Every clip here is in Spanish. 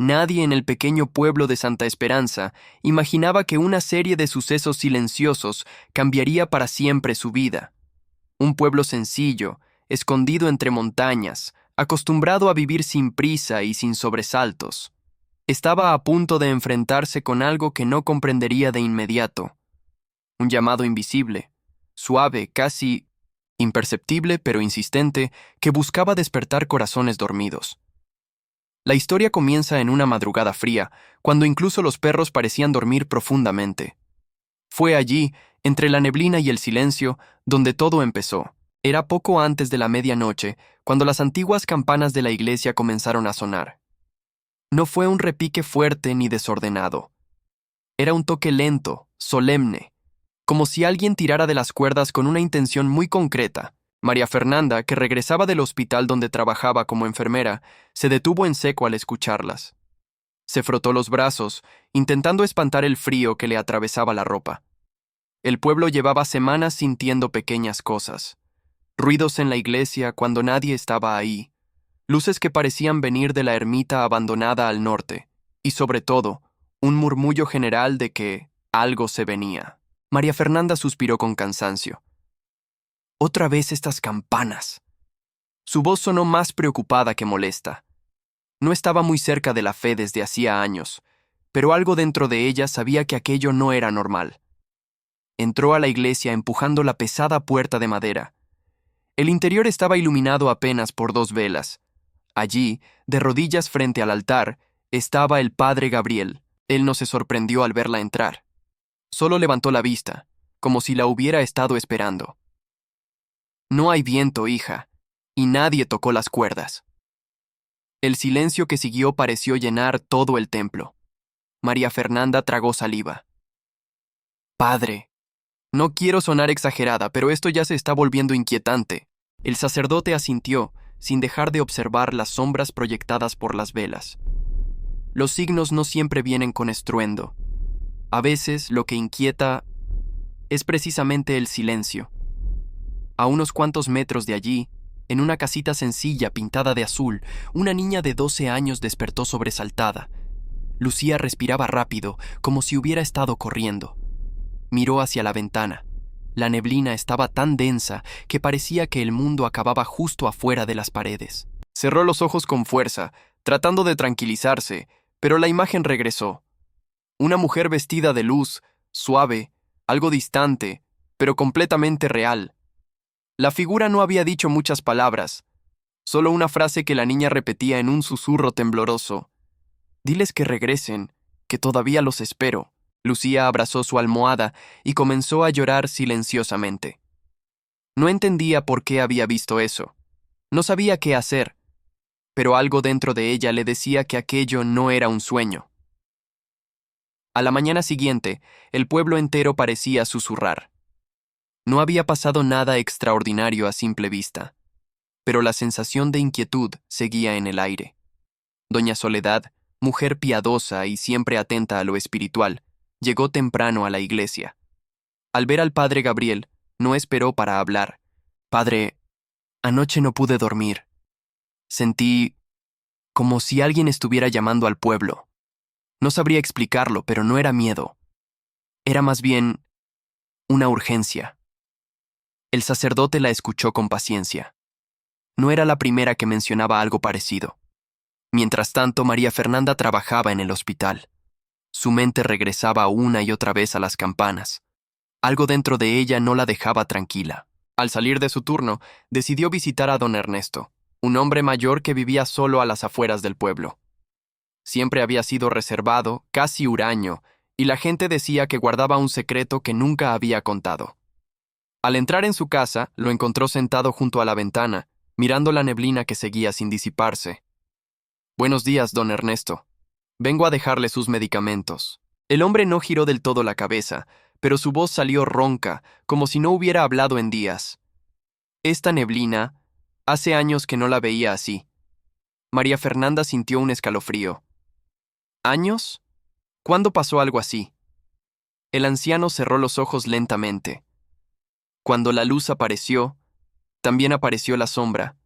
Nadie en el pequeño pueblo de Santa Esperanza imaginaba que una serie de sucesos silenciosos cambiaría para siempre su vida. Un pueblo sencillo, escondido entre montañas, acostumbrado a vivir sin prisa y sin sobresaltos. Estaba a punto de enfrentarse con algo que no comprendería de inmediato. Un llamado invisible, suave, casi imperceptible pero insistente, que buscaba despertar corazones dormidos. La historia comienza en una madrugada fría, cuando incluso los perros parecían dormir profundamente. Fue allí, entre la neblina y el silencio, donde todo empezó. Era poco antes de la medianoche, cuando las antiguas campanas de la iglesia comenzaron a sonar. No fue un repique fuerte ni desordenado. Era un toque lento, solemne, como si alguien tirara de las cuerdas con una intención muy concreta. María Fernanda, que regresaba del hospital donde trabajaba como enfermera, se detuvo en seco al escucharlas. Se frotó los brazos, intentando espantar el frío que le atravesaba la ropa. El pueblo llevaba semanas sintiendo pequeñas cosas. Ruidos en la iglesia cuando nadie estaba ahí. Luces que parecían venir de la ermita abandonada al norte. Y sobre todo, un murmullo general de que algo se venía. María Fernanda suspiró con cansancio. Otra vez estas campanas. Su voz sonó más preocupada que molesta. No estaba muy cerca de la fe desde hacía años, pero algo dentro de ella sabía que aquello no era normal. Entró a la iglesia empujando la pesada puerta de madera. El interior estaba iluminado apenas por 2 velas. Allí, de rodillas frente al altar, estaba el padre Gabriel. Él no se sorprendió al verla entrar. Solo levantó la vista, como si la hubiera estado esperando. No hay viento, hija, y nadie tocó las cuerdas. El silencio que siguió pareció llenar todo el templo. María Fernanda tragó saliva. Padre, no quiero sonar exagerada, pero esto ya se está volviendo inquietante. El sacerdote asintió, sin dejar de observar las sombras proyectadas por las velas. Los signos no siempre vienen con estruendo. A veces lo que inquieta es precisamente el silencio. A unos cuantos metros de allí, en una casita sencilla pintada de azul, una niña de 12 años despertó sobresaltada. Lucía respiraba rápido, como si hubiera estado corriendo. Miró hacia la ventana. La neblina estaba tan densa que parecía que el mundo acababa justo afuera de las paredes. Cerró los ojos con fuerza, tratando de tranquilizarse, pero la imagen regresó. Una mujer vestida de luz, suave, algo distante, pero completamente real. La figura no había dicho muchas palabras, solo una frase que la niña repetía en un susurro tembloroso. «Diles que regresen, que todavía los espero». Lucía abrazó su almohada y comenzó a llorar silenciosamente. No entendía por qué había visto eso. No sabía qué hacer, pero algo dentro de ella le decía que aquello no era un sueño. A la mañana siguiente, el pueblo entero parecía susurrar. No había pasado nada extraordinario a simple vista, pero la sensación de inquietud seguía en el aire. Doña Soledad, mujer piadosa y siempre atenta a lo espiritual, llegó temprano a la iglesia. Al ver al padre Gabriel, no esperó para hablar. «Padre, anoche no pude dormir. Sentí como si alguien estuviera llamando al pueblo. No sabría explicarlo, pero no era miedo. Era más bien una urgencia». El sacerdote la escuchó con paciencia. No era la primera que mencionaba algo parecido. Mientras tanto, María Fernanda trabajaba en el hospital. Su mente regresaba una y otra vez a las campanas. Algo dentro de ella no la dejaba tranquila. Al salir de su turno, decidió visitar a don Ernesto, un hombre mayor que vivía solo a las afueras del pueblo. Siempre había sido reservado, casi huraño, y la gente decía que guardaba un secreto que nunca había contado. Al entrar en su casa, lo encontró sentado junto a la ventana, mirando la neblina que seguía sin disiparse. «Buenos días, don Ernesto. Vengo a dejarle sus medicamentos». El hombre no giró del todo la cabeza, pero su voz salió ronca, como si no hubiera hablado en días. Esta neblina, hace años que no la veía así. María Fernanda sintió un escalofrío. ¿Años? ¿Cuándo pasó algo así? El anciano cerró los ojos lentamente. Cuando la luz apareció, también apareció la sombra.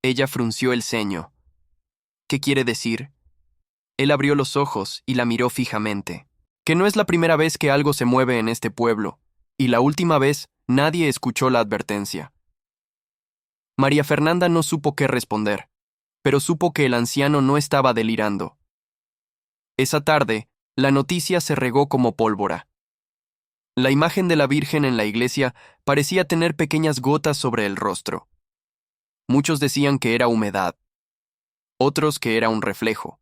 Ella frunció el ceño. «¿Qué quiere decir?» Él abrió los ojos y la miró fijamente. Que no es la primera vez que algo se mueve en este pueblo, y la última vez nadie escuchó la advertencia. María Fernanda no supo qué responder, pero supo que el anciano no estaba delirando. Esa tarde, la noticia se regó como pólvora. La imagen de la Virgen en la iglesia parecía tener pequeñas gotas sobre el rostro. Muchos decían que era humedad, otros que era un reflejo,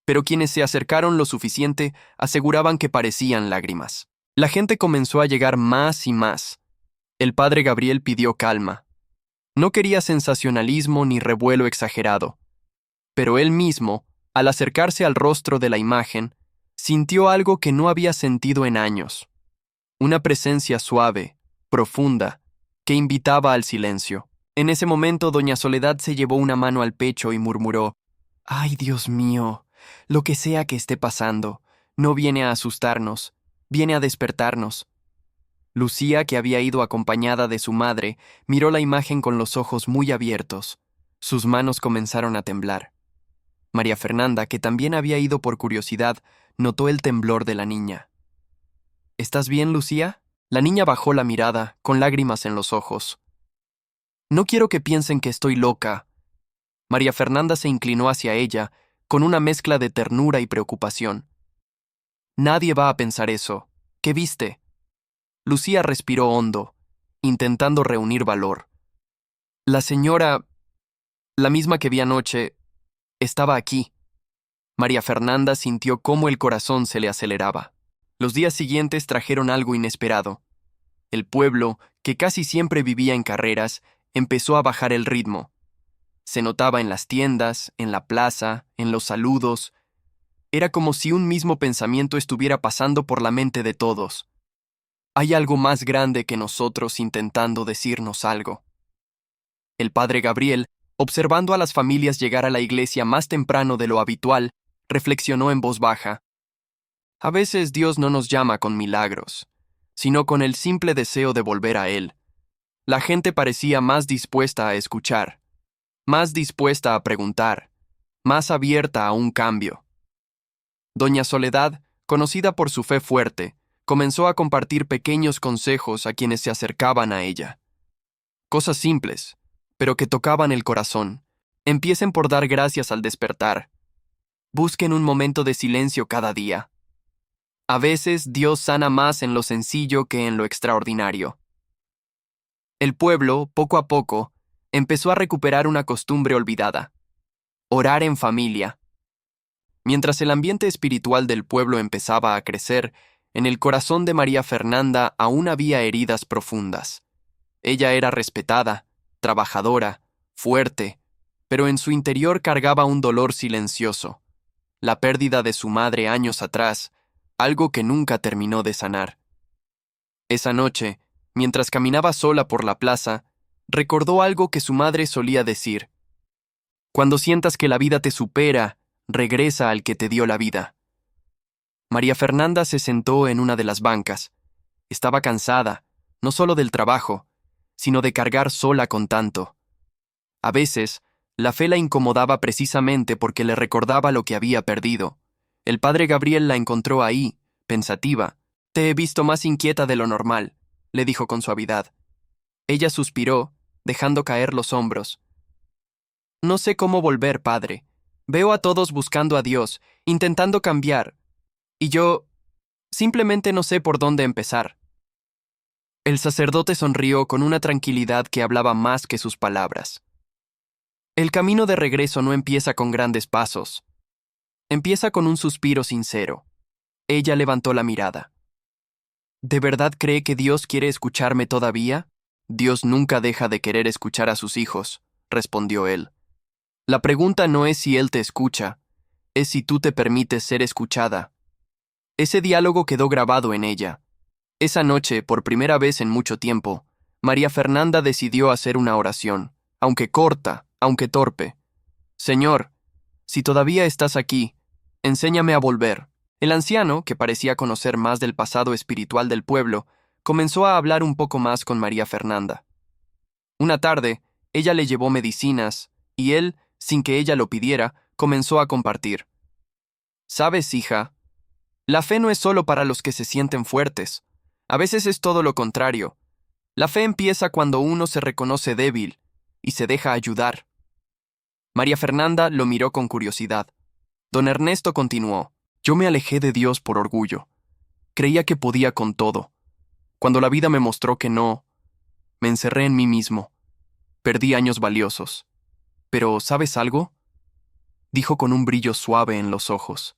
pero quienes se acercaron lo suficiente aseguraban que parecían lágrimas. La gente comenzó a llegar más y más. El padre Gabriel pidió calma. No quería sensacionalismo ni revuelo exagerado, pero él mismo, al acercarse al rostro de la imagen, sintió algo que no había sentido en años. Una presencia suave, profunda, que invitaba al silencio. En ese momento, doña Soledad se llevó una mano al pecho y murmuró: «Ay, Dios mío, lo que sea que esté pasando, no viene a asustarnos, viene a despertarnos». Lucía, que había ido acompañada de su madre, miró la imagen con los ojos muy abiertos. Sus manos comenzaron a temblar. María Fernanda, que también había ido por curiosidad, notó el temblor de la niña. «¿Estás bien, Lucía?». La niña bajó la mirada, con lágrimas en los ojos. «No quiero que piensen que estoy loca». María Fernanda se inclinó hacia ella, con una mezcla de ternura y preocupación. «Nadie va a pensar eso. ¿Qué viste?». Lucía respiró hondo, intentando reunir valor. «La señora, la misma que vi anoche, estaba aquí». María Fernanda sintió cómo el corazón se le aceleraba. Los días siguientes trajeron algo inesperado. El pueblo, que casi siempre vivía en carreras, empezó a bajar el ritmo. Se notaba en las tiendas, en la plaza, en los saludos. Era como si un mismo pensamiento estuviera pasando por la mente de todos. Hay algo más grande que nosotros intentando decirnos algo. El padre Gabriel, observando a las familias llegar a la iglesia más temprano de lo habitual, reflexionó en voz baja: «A veces Dios no nos llama con milagros, sino con el simple deseo de volver a Él». La gente parecía más dispuesta a escuchar, más dispuesta a preguntar, más abierta a un cambio. Doña Soledad, conocida por su fe fuerte, comenzó a compartir pequeños consejos a quienes se acercaban a ella. Cosas simples, pero que tocaban el corazón. Empiecen por dar gracias al despertar. Busquen un momento de silencio cada día. A veces Dios sana más en lo sencillo que en lo extraordinario. El pueblo, poco a poco, empezó a recuperar una costumbre olvidada: orar en familia. Mientras el ambiente espiritual del pueblo empezaba a crecer, en el corazón de María Fernanda aún había heridas profundas. Ella era respetada, trabajadora, fuerte, pero en su interior cargaba un dolor silencioso: la pérdida de su madre años atrás, algo que nunca terminó de sanar. Esa noche, mientras caminaba sola por la plaza, recordó algo que su madre solía decir: «Cuando sientas que la vida te supera, regresa al que te dio la vida». María Fernanda se sentó en una de las bancas. Estaba cansada, no solo del trabajo, sino de cargar sola con tanto. A veces, la fe la incomodaba precisamente porque le recordaba lo que había perdido. El padre Gabriel la encontró ahí, pensativa. «Te he visto más inquieta de lo normal», le dijo con suavidad. Ella suspiró, dejando caer los hombros. «No sé cómo volver, padre. Veo a todos buscando a Dios, intentando cambiar. Y yo simplemente no sé por dónde empezar». El sacerdote sonrió con una tranquilidad que hablaba más que sus palabras. «El camino de regreso no empieza con grandes pasos. Empieza con un suspiro sincero». Ella levantó la mirada. «¿De verdad cree que Dios quiere escucharme todavía?». «Dios nunca deja de querer escuchar a sus hijos», respondió él. «La pregunta no es si Él te escucha, es si tú te permites ser escuchada». Ese diálogo quedó grabado en ella. Esa noche, por primera vez en mucho tiempo, María Fernanda decidió hacer una oración, aunque corta, aunque torpe. «Señor, si todavía estás aquí, enséñame a volver». El anciano, que parecía conocer más del pasado espiritual del pueblo, comenzó a hablar un poco más con María Fernanda. Una tarde, ella le llevó medicinas, y él, sin que ella lo pidiera, comenzó a compartir. Sabes, hija, la fe no es solo para los que se sienten fuertes. A veces es todo lo contrario. La fe empieza cuando uno se reconoce débil y se deja ayudar. María Fernanda lo miró con curiosidad. Don Ernesto continuó. Yo me alejé de Dios por orgullo. Creía que podía con todo. Cuando la vida me mostró que no, me encerré en mí mismo. Perdí años valiosos. Pero, ¿sabes algo? Dijo con un brillo suave en los ojos.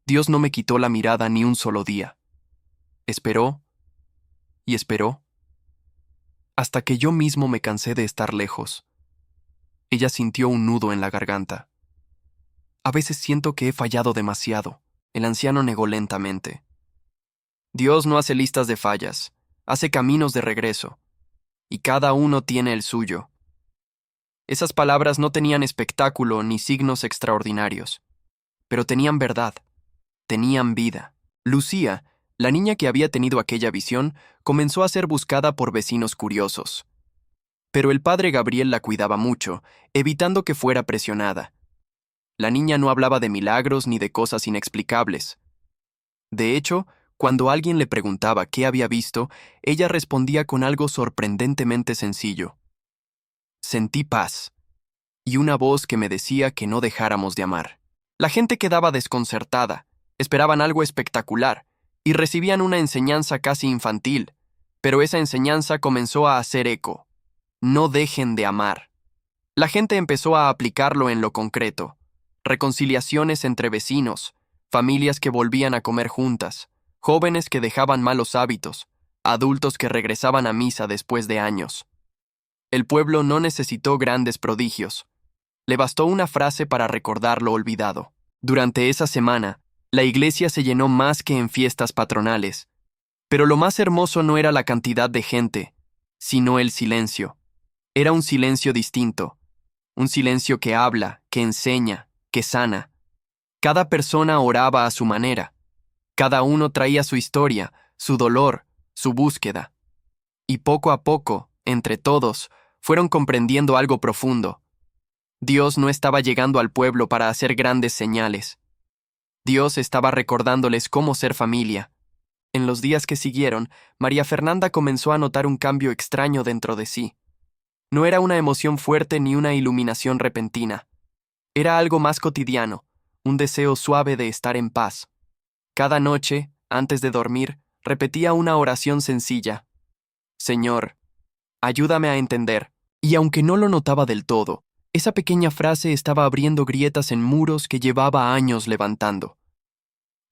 Dios no me quitó la mirada ni un solo día. Esperó y esperó, hasta que yo mismo me cansé de estar lejos. Ella sintió un nudo en la garganta. A veces siento que he fallado demasiado. El anciano negó lentamente. Dios no hace listas de fallas, hace caminos de regreso, y cada uno tiene el suyo. Esas palabras no tenían espectáculo ni signos extraordinarios, pero tenían verdad, tenían vida. Lucía, la niña que había tenido aquella visión, comenzó a ser buscada por vecinos curiosos. Pero el padre Gabriel la cuidaba mucho, evitando que fuera presionada. La niña no hablaba de milagros ni de cosas inexplicables. De hecho, cuando alguien le preguntaba qué había visto, ella respondía con algo sorprendentemente sencillo. Sentí paz, y una voz que me decía que no dejáramos de amar. La gente quedaba desconcertada, esperaban algo espectacular, y recibían una enseñanza casi infantil, pero esa enseñanza comenzó a hacer eco. No dejen de amar. La gente empezó a aplicarlo en lo concreto. Reconciliaciones entre vecinos, familias que volvían a comer juntas, jóvenes que dejaban malos hábitos, adultos que regresaban a misa después de años. El pueblo no necesitó grandes prodigios. Le bastó una frase para recordar lo olvidado. Durante esa semana, la iglesia se llenó más que en fiestas patronales. Pero lo más hermoso no era la cantidad de gente, sino el silencio. Era un silencio distinto, un silencio que habla, que enseña, que sana. Cada persona oraba a su manera. Cada uno traía su historia, su dolor, su búsqueda. Y poco a poco, entre todos, fueron comprendiendo algo profundo. Dios no estaba llegando al pueblo para hacer grandes señales. Dios estaba recordándoles cómo ser familia. En los días que siguieron, María Fernanda comenzó a notar un cambio extraño dentro de sí. No era una emoción fuerte ni una iluminación repentina. Era algo más cotidiano, un deseo suave de estar en paz. Cada noche, antes de dormir, repetía una oración sencilla. Señor, ayúdame a entender. Y aunque no lo notaba del todo, esa pequeña frase estaba abriendo grietas en muros que llevaba años levantando.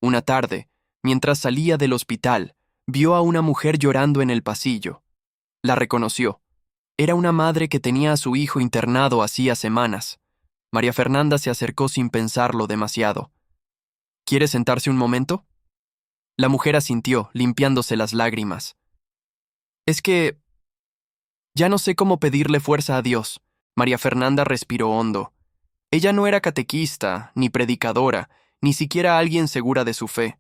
Una tarde, mientras salía del hospital, vio a una mujer llorando en el pasillo. La reconoció. Era una madre que tenía a su hijo internado hacía semanas. María Fernanda se acercó sin pensarlo demasiado. ¿Quiere sentarse un momento? La mujer asintió, limpiándose las lágrimas. Es que ya no sé cómo pedirle fuerza a Dios. María Fernanda respiró hondo. Ella no era catequista, ni predicadora, ni siquiera alguien segura de su fe,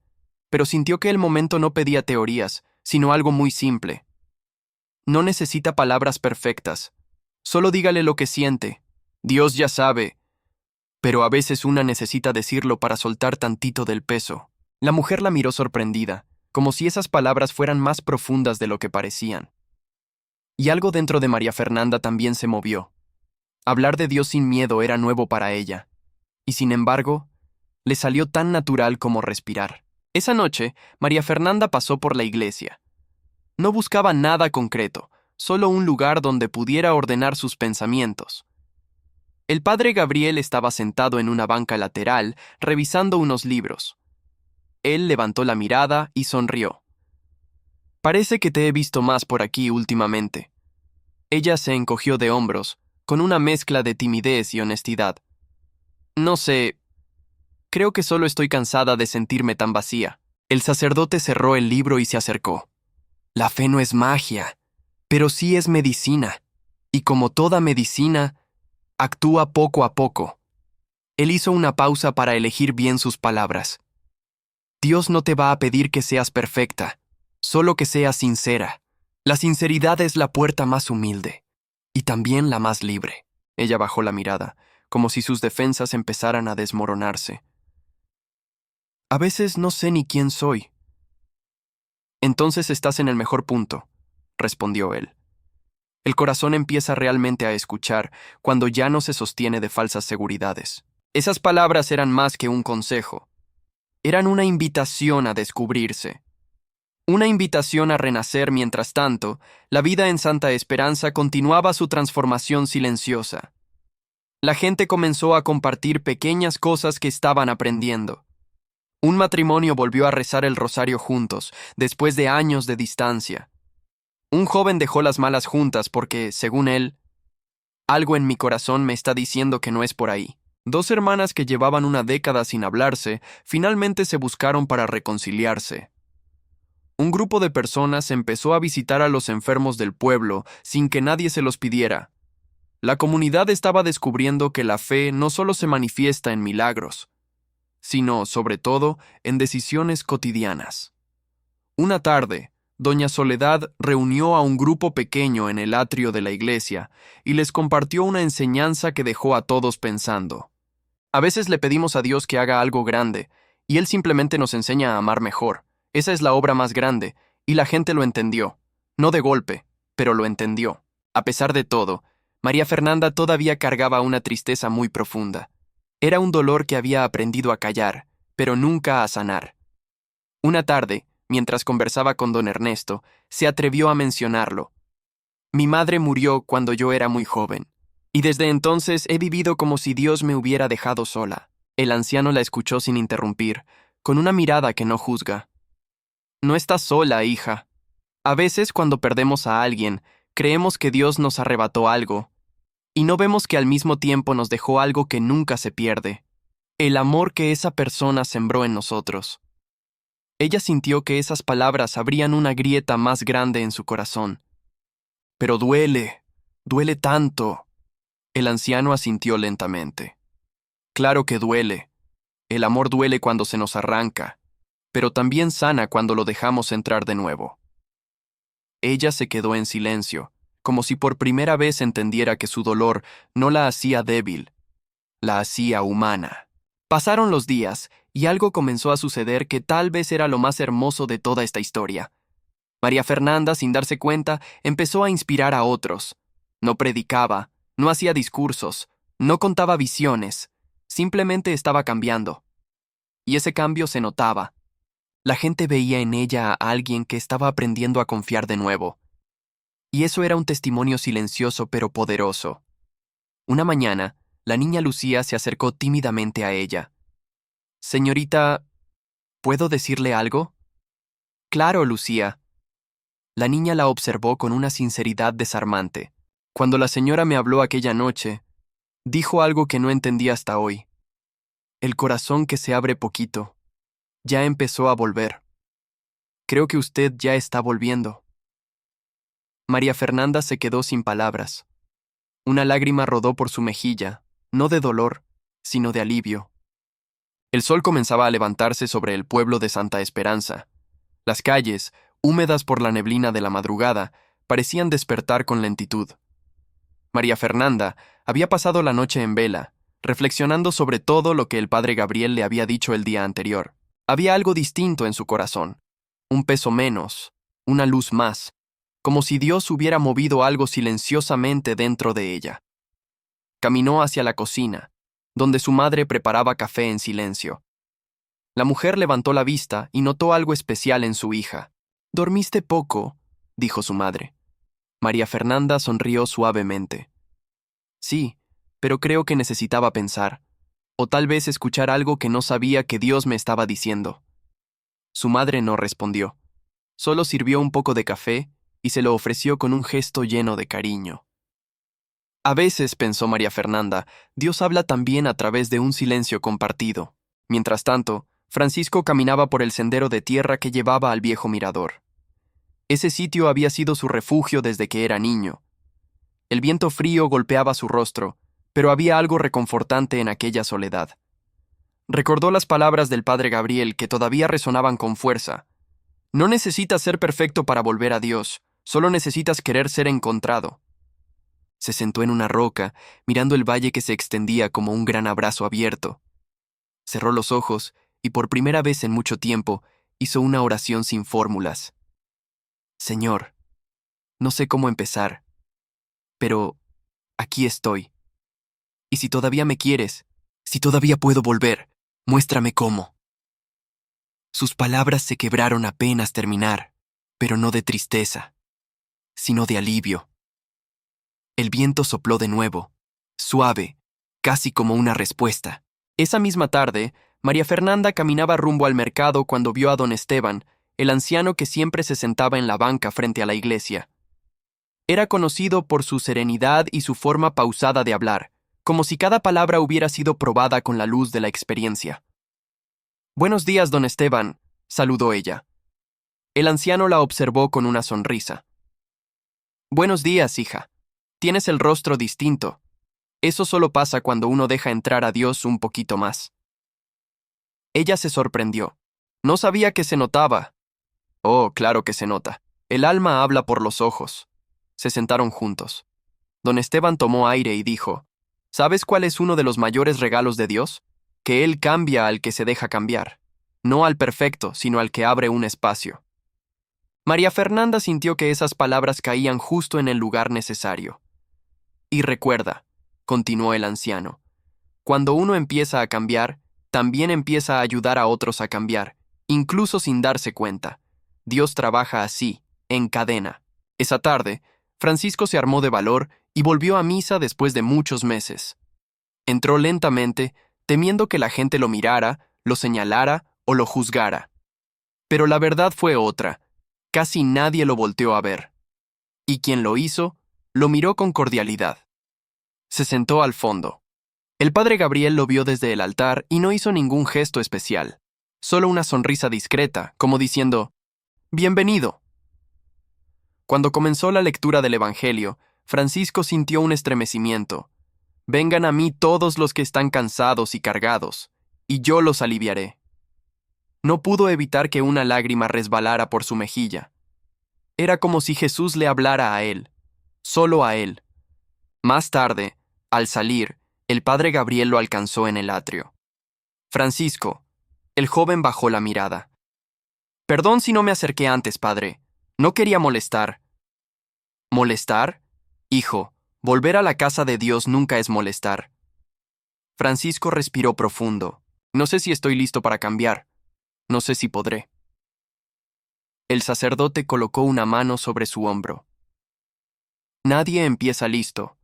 pero sintió que el momento no pedía teorías, sino algo muy simple. No necesita palabras perfectas. Solo dígale lo que siente. Dios ya sabe. Pero a veces una necesita decirlo para soltar tantito del peso. La mujer la miró sorprendida, como si esas palabras fueran más profundas de lo que parecían. Y algo dentro de María Fernanda también se movió. Hablar de Dios sin miedo era nuevo para ella, y sin embargo, le salió tan natural como respirar. Esa noche, María Fernanda pasó por la iglesia. No buscaba nada concreto, solo un lugar donde pudiera ordenar sus pensamientos. El padre Gabriel estaba sentado en una banca lateral, revisando unos libros. Él levantó la mirada y sonrió. Parece que te he visto más por aquí últimamente. Ella se encogió de hombros, con una mezcla de timidez y honestidad. No sé, creo que solo estoy cansada de sentirme tan vacía. El sacerdote cerró el libro y se acercó. La fe no es magia, pero sí es medicina, y como toda medicina, actúa poco a poco. Él hizo una pausa para elegir bien sus palabras. Dios no te va a pedir que seas perfecta, solo que seas sincera. La sinceridad es la puerta más humilde, y también la más libre. Ella bajó la mirada, como si sus defensas empezaran a desmoronarse. A veces no sé ni quién soy. Entonces estás en el mejor punto, respondió él. El corazón empieza realmente a escuchar cuando ya no se sostiene de falsas seguridades. Esas palabras eran más que un consejo. Eran una invitación a descubrirse. Una invitación a renacer. Mientras tanto, la vida en Santa Esperanza continuaba su transformación silenciosa. La gente comenzó a compartir pequeñas cosas que estaban aprendiendo. Un matrimonio volvió a rezar el rosario juntos, después de años de distancia. Un joven dejó las malas juntas porque, según él, algo en mi corazón me está diciendo que no es por ahí. Dos hermanas que llevaban una década sin hablarse, finalmente se buscaron para reconciliarse. Un grupo de personas empezó a visitar a los enfermos del pueblo sin que nadie se los pidiera. La comunidad estaba descubriendo que la fe no solo se manifiesta en milagros, sino, sobre todo, en decisiones cotidianas. Una tarde, doña Soledad reunió a un grupo pequeño en el atrio de la iglesia y les compartió una enseñanza que dejó a todos pensando. A veces le pedimos a Dios que haga algo grande, y Él simplemente nos enseña a amar mejor. Esa es la obra más grande, y la gente lo entendió. No de golpe, pero lo entendió. A pesar de todo, María Fernanda todavía cargaba una tristeza muy profunda. Era un dolor que había aprendido a callar, pero nunca a sanar. Una tarde, mientras conversaba con don Ernesto, se atrevió a mencionarlo. Mi madre murió cuando yo era muy joven, y desde entonces he vivido como si Dios me hubiera dejado sola. El anciano la escuchó sin interrumpir, con una mirada que no juzga. No estás sola, hija. A veces cuando perdemos a alguien, creemos que Dios nos arrebató algo, y no vemos que al mismo tiempo nos dejó algo que nunca se pierde, el amor que esa persona sembró en nosotros. Ella sintió que esas palabras abrían una grieta más grande en su corazón. Pero duele tanto. El anciano asintió lentamente. Claro que duele. El amor duele cuando se nos arranca, pero también sana cuando lo dejamos entrar de nuevo. Ella se quedó en silencio, como si por primera vez entendiera que su dolor no la hacía débil, la hacía humana. Pasaron los días, y algo comenzó a suceder que tal vez era lo más hermoso de toda esta historia. María Fernanda, sin darse cuenta, empezó a inspirar a otros. No predicaba, no hacía discursos, no contaba visiones, simplemente estaba cambiando. Y ese cambio se notaba. La gente veía en ella a alguien que estaba aprendiendo a confiar de nuevo. Y eso era un testimonio silencioso pero poderoso. Una mañana, la niña Lucía se acercó tímidamente a ella. Señorita, ¿puedo decirle algo? Claro, Lucía. La niña la observó con una sinceridad desarmante. Cuando la señora me habló aquella noche, dijo algo que no entendí hasta hoy. El corazón que se abre poquito. Ya empezó a volver. Creo que usted ya está volviendo. María Fernanda se quedó sin palabras. Una lágrima rodó por su mejilla, no de dolor, sino de alivio. El sol comenzaba a levantarse sobre el pueblo de Santa Esperanza. Las calles, húmedas por la neblina de la madrugada, parecían despertar con lentitud. María Fernanda había pasado la noche en vela, reflexionando sobre todo lo que el padre Gabriel le había dicho el día anterior. Había algo distinto en su corazón, un peso menos, una luz más, como si Dios hubiera movido algo silenciosamente dentro de ella. Caminó hacia la cocina, donde su madre preparaba café en silencio. La mujer levantó la vista y notó algo especial en su hija. «¿Dormiste poco?», dijo su madre. María Fernanda sonrió suavemente. «Sí, pero creo que necesitaba pensar, o tal vez escuchar algo que no sabía que Dios me estaba diciendo». Su madre no respondió. Solo sirvió un poco de café y se lo ofreció con un gesto lleno de cariño. A veces, pensó María Fernanda, Dios habla también a través de un silencio compartido. Mientras tanto, Francisco caminaba por el sendero de tierra que llevaba al viejo mirador. Ese sitio había sido su refugio desde que era niño. El viento frío golpeaba su rostro, pero había algo reconfortante en aquella soledad. Recordó las palabras del padre Gabriel que todavía resonaban con fuerza. No necesitas ser perfecto para volver a Dios, solo necesitas querer ser encontrado. Se sentó en una roca, mirando el valle que se extendía como un gran abrazo abierto. Cerró los ojos y por primera vez en mucho tiempo hizo una oración sin fórmulas. Señor, no sé cómo empezar, pero aquí estoy. Y si todavía me quieres, si todavía puedo volver, muéstrame cómo. Sus palabras se quebraron apenas terminar, pero no de tristeza, sino de alivio. El viento sopló de nuevo, suave, casi como una respuesta. Esa misma tarde, María Fernanda caminaba rumbo al mercado cuando vio a don Esteban, el anciano que siempre se sentaba en la banca frente a la iglesia. Era conocido por su serenidad y su forma pausada de hablar, como si cada palabra hubiera sido probada con la luz de la experiencia. «Buenos días, don Esteban», saludó ella. El anciano la observó con una sonrisa. «Buenos días, hija. Tienes el rostro distinto. Eso solo pasa cuando uno deja entrar a Dios un poquito más». Ella se sorprendió. No sabía que se notaba. Oh, claro que se nota. El alma habla por los ojos. Se sentaron juntos. Don Esteban tomó aire y dijo, ¿sabes cuál es uno de los mayores regalos de Dios? Que Él cambia al que se deja cambiar. No al perfecto, sino al que abre un espacio. María Fernanda sintió que esas palabras caían justo en el lugar necesario. Y recuerda, continuó el anciano, cuando uno empieza a cambiar, también empieza a ayudar a otros a cambiar, incluso sin darse cuenta. Dios trabaja así, en cadena. Esa tarde, Francisco se armó de valor y volvió a misa después de muchos meses. Entró lentamente, temiendo que la gente lo mirara, lo señalara o lo juzgara. Pero la verdad fue otra. Casi nadie lo volteó a ver. Y quien lo hizo, lo miró con cordialidad. Se sentó al fondo. El padre Gabriel lo vio desde el altar y no hizo ningún gesto especial, solo una sonrisa discreta, como diciendo, «Bienvenido». Cuando comenzó la lectura del Evangelio, Francisco sintió un estremecimiento. «Vengan a mí todos los que están cansados y cargados, y yo los aliviaré». No pudo evitar que una lágrima resbalara por su mejilla. Era como si Jesús le hablara a él, solo a él. Más tarde, al salir, el padre Gabriel lo alcanzó en el atrio. «Francisco». El joven bajó la mirada. «Perdón si no me acerqué antes, padre. No quería molestar». «¿Molestar? Hijo, volver a la casa de Dios nunca es molestar». Francisco respiró profundo. «No sé si estoy listo para cambiar. No sé si podré». El sacerdote colocó una mano sobre su hombro. «Nadie empieza listo.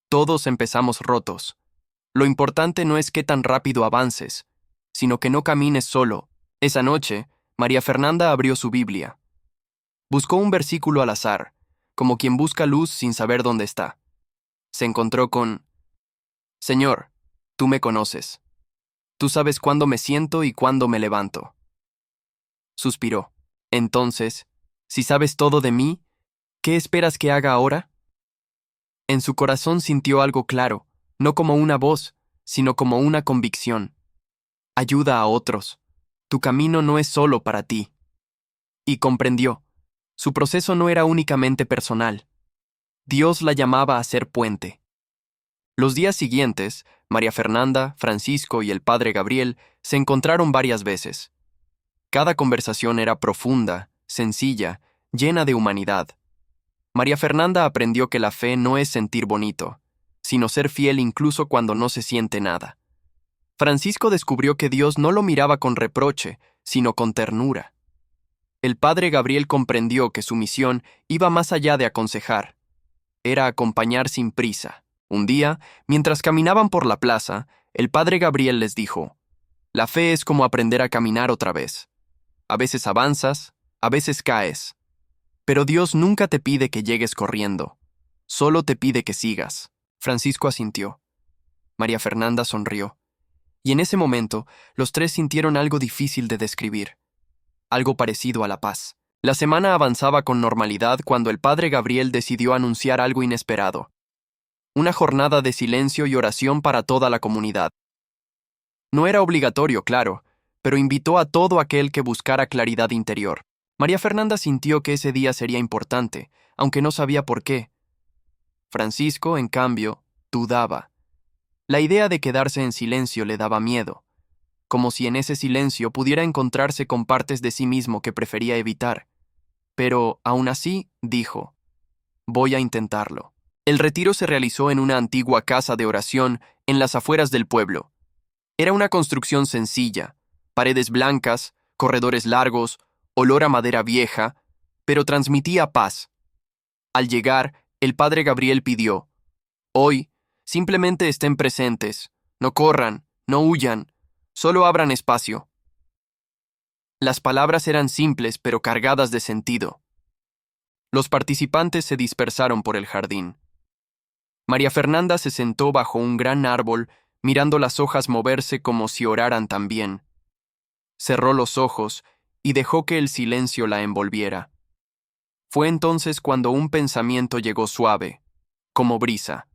Todos empezamos rotos. Lo importante no es qué tan rápido avances, sino que no camines solo». Esa noche, María Fernanda abrió su Biblia. Buscó un versículo al azar, como quien busca luz sin saber dónde está. Se encontró con, «Señor, tú me conoces. Tú sabes cuándo me siento y cuándo me levanto». Suspiró. «Entonces, si sabes todo de mí, ¿qué esperas que haga ahora?» En su corazón sintió algo claro, no como una voz, sino como una convicción. «Ayuda a otros. Tu camino no es solo para ti». Y comprendió. Su proceso no era únicamente personal. Dios la llamaba a ser puente. Los días siguientes, María Fernanda, Francisco y el padre Gabriel se encontraron varias veces. Cada conversación era profunda, sencilla, llena de humanidad. María Fernanda aprendió que la fe no es sentir bonito, sino ser fiel incluso cuando no se siente nada. Francisco descubrió que Dios no lo miraba con reproche, sino con ternura. El padre Gabriel comprendió que su misión iba más allá de aconsejar. Era acompañar sin prisa. Un día, mientras caminaban por la plaza, el padre Gabriel les dijo, «La fe es como aprender a caminar otra vez. A veces avanzas, a veces caes. Pero Dios nunca te pide que llegues corriendo. Solo te pide que sigas». Francisco asintió. María Fernanda sonrió. Y en ese momento, los tres sintieron algo difícil de describir. Algo parecido a la paz. La semana avanzaba con normalidad cuando el padre Gabriel decidió anunciar algo inesperado. Una jornada de silencio y oración para toda la comunidad. No era obligatorio, claro, pero invitó a todo aquel que buscara claridad interior. María Fernanda sintió que ese día sería importante, aunque no sabía por qué. Francisco, en cambio, dudaba. La idea de quedarse en silencio le daba miedo. como si en ese silencio pudiera encontrarse con partes de sí mismo que prefería evitar. Pero, aún así, dijo, voy a intentarlo. El retiro se realizó en una antigua casa de oración en las afueras del pueblo. Era una construcción sencilla, paredes blancas, corredores largos, olor a madera vieja, pero transmitía paz. Al llegar, el padre Gabriel pidió, hoy, simplemente estén presentes, no corran, no huyan, solo abran espacio. Las palabras eran simples pero cargadas de sentido. Los participantes se dispersaron por el jardín. María Fernanda se sentó bajo un gran árbol, mirando las hojas moverse como si oraran también. Cerró los ojos y dejó que el silencio la envolviera. Fue entonces cuando un pensamiento llegó suave, como brisa.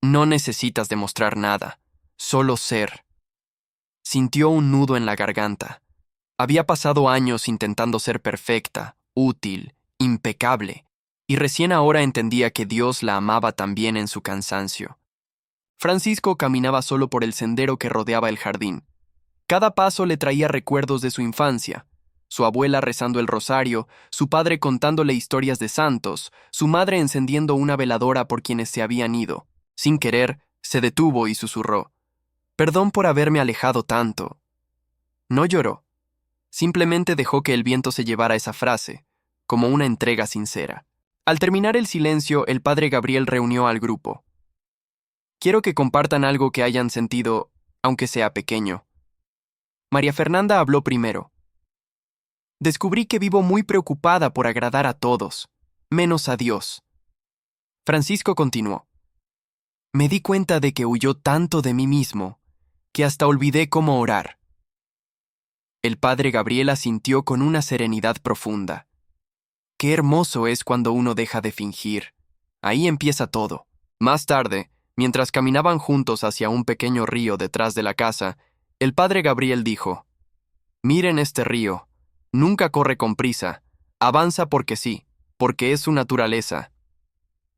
No necesitas demostrar nada, solo ser. Sintió un nudo en la garganta. Había pasado años intentando ser perfecta, útil, impecable, y recién ahora entendía que Dios la amaba también en su cansancio. Francisco caminaba solo por el sendero que rodeaba el jardín. Cada paso le traía recuerdos de su infancia. Su abuela rezando el rosario, su padre contándole historias de santos, su madre encendiendo una veladora por quienes se habían ido. Sin querer, se detuvo y susurró, «Perdón por haberme alejado tanto». No lloró. Simplemente dejó que el viento se llevara esa frase, como una entrega sincera. Al terminar el silencio, el padre Gabriel reunió al grupo. Quiero que compartan algo que hayan sentido, aunque sea pequeño. María Fernanda habló primero. Descubrí que vivo muy preocupada por agradar a todos, menos a Dios. Francisco continuó. Me di cuenta de que huyó tanto de mí mismo, que hasta olvidé cómo orar. El padre Gabriel asintió con una serenidad profunda. Qué hermoso es cuando uno deja de fingir. Ahí empieza todo. Más tarde, mientras caminaban juntos hacia un pequeño río detrás de la casa, el padre Gabriel dijo, miren este río. Nunca corre con prisa. Avanza porque sí, porque es su naturaleza.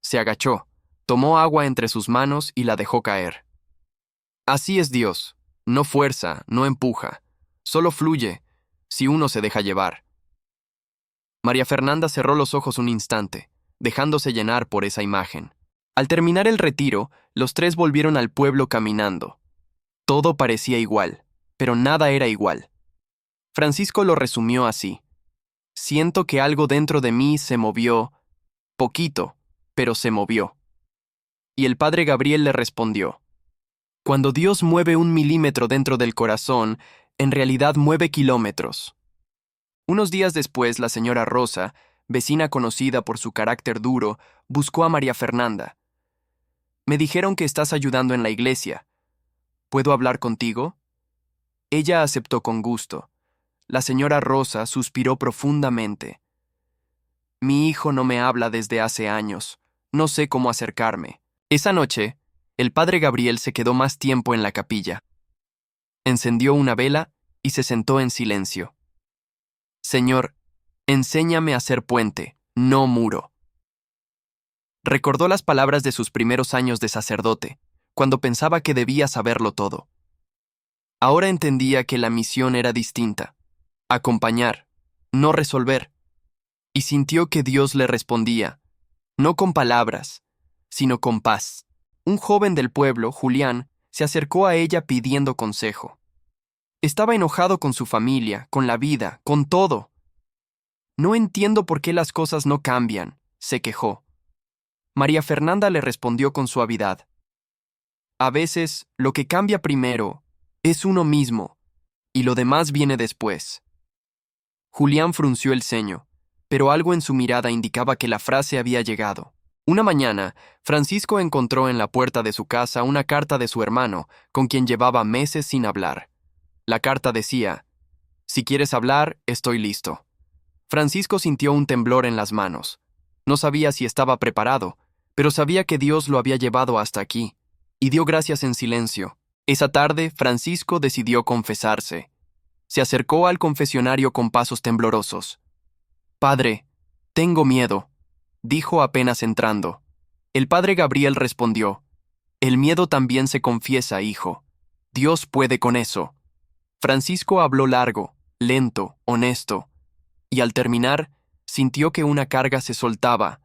Se agachó, tomó agua entre sus manos y la dejó caer. Así es Dios. No fuerza, no empuja. Solo fluye, si uno se deja llevar. María Fernanda cerró los ojos un instante, dejándose llenar por esa imagen. Al terminar el retiro, los tres volvieron al pueblo caminando. Todo parecía igual, pero nada era igual. Francisco lo resumió así. Siento que algo dentro de mí se movió, poquito, pero se movió. Y el padre Gabriel le respondió, cuando Dios mueve 1 milímetro dentro del corazón, en realidad mueve kilómetros. Unos días después, la señora Rosa, vecina conocida por su carácter duro, buscó a María Fernanda. Me dijeron que estás ayudando en la iglesia. ¿Puedo hablar contigo? Ella aceptó con gusto. La señora Rosa suspiró profundamente. Mi hijo no me habla desde hace años. No sé cómo acercarme. Esa noche, el padre Gabriel se quedó más tiempo en la capilla. Encendió una vela y se sentó en silencio. Señor, enséñame a ser puente, no muro. Recordó las palabras de sus primeros años de sacerdote, cuando pensaba que debía saberlo todo. Ahora entendía que la misión era distinta. Acompañar, no resolver. Y sintió que Dios le respondía, no con palabras, sino con paz. Un joven del pueblo, Julián, se acercó a ella pidiendo consejo. Estaba enojado con su familia, con la vida, con todo. No entiendo por qué las cosas no cambian, se quejó. María Fernanda le respondió con suavidad. A veces, lo que cambia primero es uno mismo, y lo demás viene después. Julián frunció el ceño, pero algo en su mirada indicaba que la frase había llegado. Una mañana, Francisco encontró en la puerta de su casa una carta de su hermano, con quien llevaba meses sin hablar. La carta decía, si quieres hablar, estoy listo. Francisco sintió un temblor en las manos. No sabía si estaba preparado, pero sabía que Dios lo había llevado hasta aquí, y dio gracias en silencio. Esa tarde, Francisco decidió confesarse. Se acercó al confesionario con pasos temblorosos. Padre, tengo miedo, dijo apenas entrando. El padre Gabriel respondió, el miedo también se confiesa, hijo. Dios puede con eso. Francisco habló largo, lento, honesto, y al terminar, sintió que una carga se soltaba,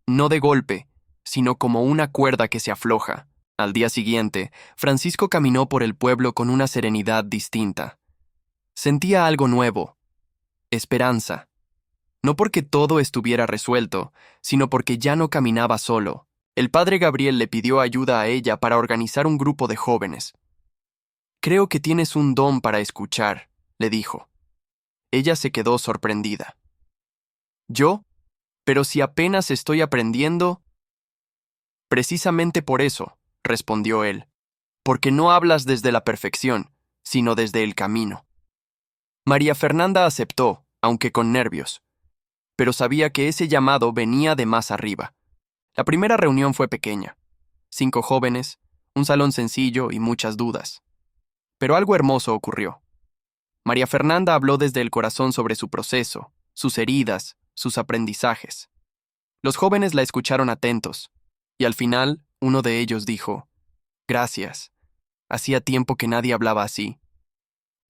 no de golpe, sino como una cuerda que se afloja. Al día siguiente, Francisco caminó por el pueblo con una serenidad distinta. Sentía algo nuevo, esperanza. No porque todo estuviera resuelto, sino porque ya no caminaba solo. El padre Gabriel le pidió ayuda a ella para organizar un grupo de jóvenes. «Creo que tienes un don para escuchar», le dijo. Ella se quedó sorprendida. «¿Yo? Pero si apenas estoy aprendiendo...» «Precisamente por eso», respondió él, «porque no hablas desde la perfección, sino desde el camino». María Fernanda aceptó, aunque con nervios, pero sabía que ese llamado venía de más arriba. La primera reunión fue pequeña. 5 jóvenes, un salón sencillo y muchas dudas. Pero algo hermoso ocurrió. María Fernanda habló desde el corazón sobre su proceso, sus heridas, sus aprendizajes. Los jóvenes la escucharon atentos, y al final uno de ellos dijo: «Gracias. Hacía tiempo que nadie hablaba así».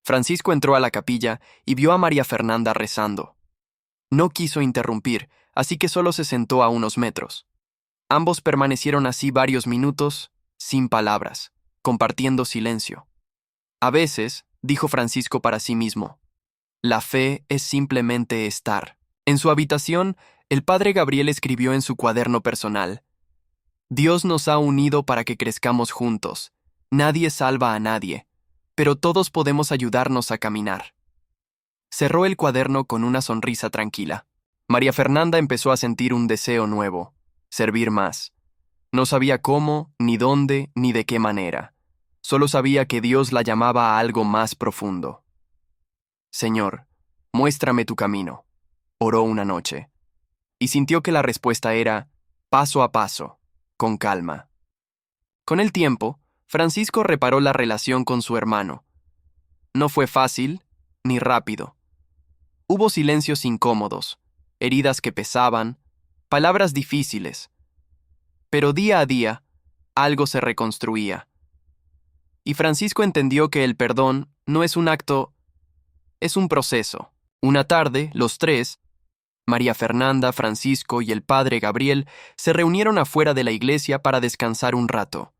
Francisco entró a la capilla y vio a María Fernanda rezando. No quiso interrumpir, así que solo se sentó a unos metros. Ambos permanecieron así varios minutos, sin palabras, compartiendo silencio. A veces, dijo Francisco para sí mismo, la fe es simplemente estar. En su habitación, el padre Gabriel escribió en su cuaderno personal: Dios nos ha unido para que crezcamos juntos. Nadie salva a nadie, pero todos podemos ayudarnos a caminar. Cerró el cuaderno con una sonrisa tranquila. María Fernanda empezó a sentir un deseo nuevo: servir más. No sabía cómo, ni dónde, ni de qué manera. Solo sabía que Dios la llamaba a algo más profundo. Señor, muéstrame tu camino, oró una noche, y sintió que la respuesta era: paso a paso, con calma. Con el tiempo, Francisco reparó la relación con su hermano. No fue fácil, ni rápido. Hubo silencios incómodos, heridas que pesaban, palabras difíciles. Pero día a día, algo se reconstruía. Y Francisco entendió que el perdón no es un acto, es un proceso. Una tarde, los tres, María Fernanda, Francisco y el padre Gabriel, se reunieron afuera de la iglesia para descansar un rato.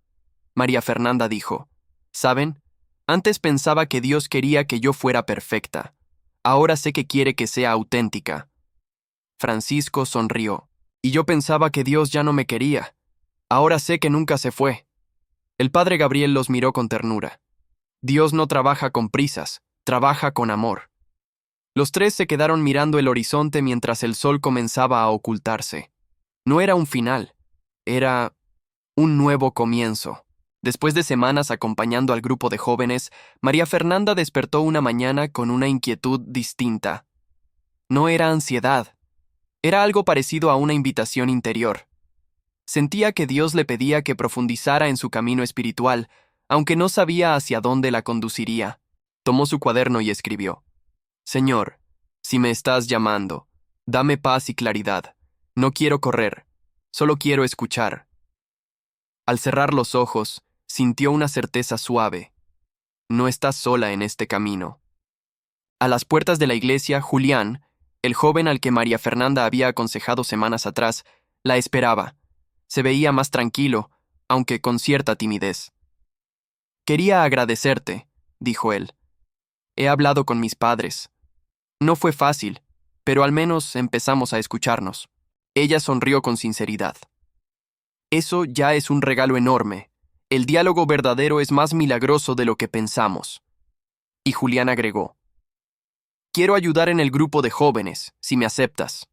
María Fernanda dijo: ¿saben? Antes pensaba que Dios quería que yo fuera perfecta. Ahora sé que quiere que sea auténtica. Francisco sonrió. Y yo pensaba que Dios ya no me quería. Ahora sé que nunca se fue. El padre Gabriel los miró con ternura. Dios no trabaja con prisas, trabaja con amor. Los tres se quedaron mirando el horizonte mientras el sol comenzaba a ocultarse. No era un final, era un nuevo comienzo. Después de semanas acompañando al grupo de jóvenes, María Fernanda despertó una mañana con una inquietud distinta. No era ansiedad, era algo parecido a una invitación interior. Sentía que Dios le pedía que profundizara en su camino espiritual, aunque no sabía hacia dónde la conduciría. Tomó su cuaderno y escribió: Señor, si me estás llamando, dame paz y claridad. No quiero correr, solo quiero escuchar. Al cerrar los ojos, sintió una certeza suave. No estás sola en este camino. A las puertas de la iglesia, Julián, el joven al que María Fernanda había aconsejado semanas atrás, la esperaba. Se veía más tranquilo, aunque con cierta timidez. Quería agradecerte, dijo él. He hablado con mis padres. No fue fácil, pero al menos empezamos a escucharnos. Ella sonrió con sinceridad. Eso ya es un regalo enorme. El diálogo verdadero es más milagroso de lo que pensamos. Y Julián agregó: Quiero ayudar en el grupo de jóvenes, si me aceptas.